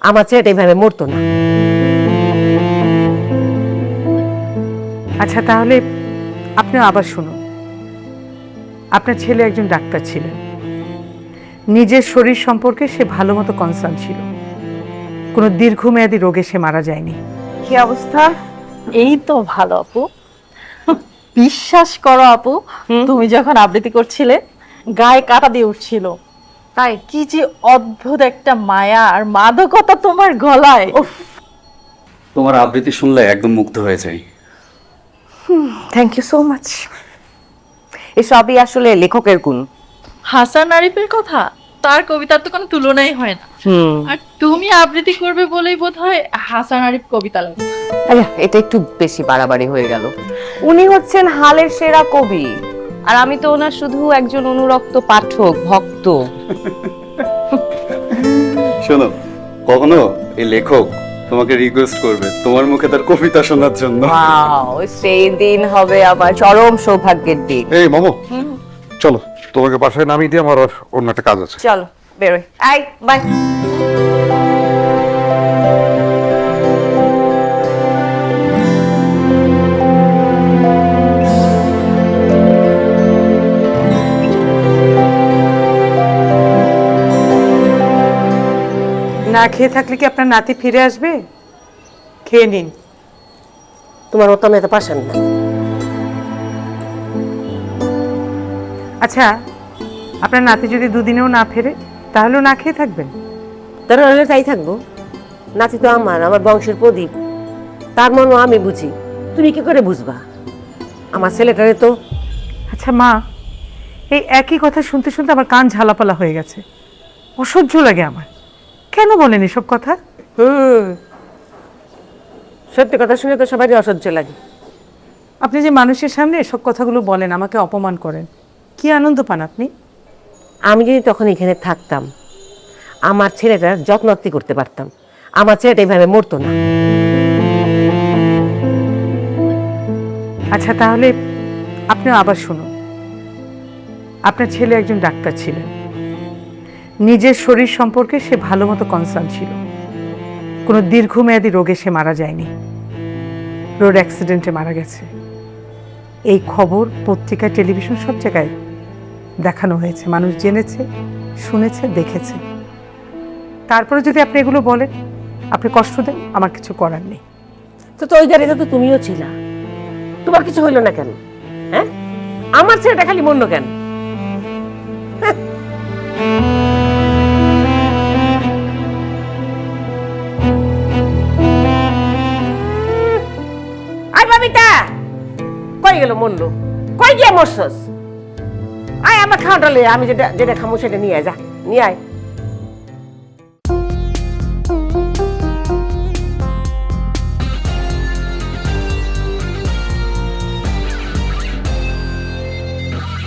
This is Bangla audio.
আমার ছেলেটা এইভাবে মরতো না। আচ্ছা, তাহলে আপনি আবার শুনুন। আপনার ছেলে একজন ডাক্তার ছিলেন, নিজের শরীর সম্পর্কে সে ভালো মতো কনসার্ন ছিল, কোনো দীর্ঘমেয়াদী রোগে সে মারা যায়নি। কি অবস্থা? এই তো ভালো আপু। বিশ্বাস করো আপু, তুমি যখন আবৃত্তি করছিলে গায়ে কাটা দিয়ে উঠছিল। তাই কি যে অদ্ভুত একটা মায়া আর মাদকতা তোমার গলায়। তোমার আবৃত্তি শুনলে একদম মুগ্ধ হয়ে যাই। Thank you so much. এসবই আসলে লেখকের গুণ। হাসান আরিফের কথা, তার কবিতার তো কোনো তুলনাই হয় না। আর তুমি আবৃত্তি করবে বলেই বোধহয় হাসান আরিফ কবিতা লেখে। আচ্ছা, এটা একটু বেশি বাড়াবাড়ি হয়ে গেল। উনি হচ্ছেন হালের সেরা কবি, আর আমি তো ওনার শুধু একজন অনুরক্ত পাঠক, ভক্ত। শোনো, কখনো এই লেখক তোমাকে রিকোয়েস্ট করবে তোমার মুখে তার কবিতা শোনার জন্য। ওয়াও, সেই দিন হবে আমার চরম সৌভাগ্যের দিন। এই মামু, চলো তোমাকে বাসায় নামিয়ে দিয়ে আমার অন্য একটা কাজ আছে। চলো বেরোই। আই বাই। না খেয়ে থাকলে কি আপনার নাতি ফিরে আসবে? খেয়ে নিন। তোমার মতো আমি এত পাশান না। আচ্ছা, আপনার নাতি যদি দুদিনেও না ফেরে তাহলেও না খেয়ে থাকবেন? তার হলে তাই থাকবো। নাতি তো আমার বংশের প্রদীপ, তার মনও আমি বুঝি। তুমি কি করে বুঝবা? আমার ছেলেটারে তো। আচ্ছা মা, এই একই কথা শুনতে শুনতে আমার কান ঝালাপালা হয়ে গেছে, অসহ্য লাগে আমার। কেন বলেন এসব কথা? সত্যি কথা শুনে তো সবারই অসহ্য লাগে। আপনি যে মানুষের সামনে এসব কথাগুলো বলেন, আমাকে অপমান করেন, কি আনন্দ পান আপনি? আমি যদি তখন এখানে থাকতাম, আমার ছেলেটার যত্নআত্তি করতে পারতাম। আমার ছেলেটা এইভাবে মরতো না। আচ্ছা, তাহলে আপনিও আবার শুনুন। আপনার ছেলে একজন ডাক্তার ছিলেন, নিজের শরীর সম্পর্কে সে ভালো মতো কনসার্ন ছিল, কোনো দীর্ঘমেয়াদী রোগে সে মারা যায়নি, রোড অ্যাক্সিডেন্টে মারা গেছে। এই খবর পত্রিকা, টেলিভিশন সব জায়গায় দেখানো হয়েছে, মানুষ জেনেছে, শুনেছে, দেখেছে। তারপরে যদি আপনি এগুলো বলেন, আপনি কষ্ট দেন, আমার কিছু করার নেই। তো ওই গাড়িতে তো তুমিও ছিলা, তোমার কিছু হইল না কেন? হ্যাঁ, আমার ছেলেটা খালি মরলো কেন? আই বাবিতা, কই গেল মরলো? কই গিয়ে মরছস? আয় আমার খাওয়াটা লয়ে, আমি যেটা যেটা খামো সেটা নিয়ে আয়, যা নিয়ে আয়।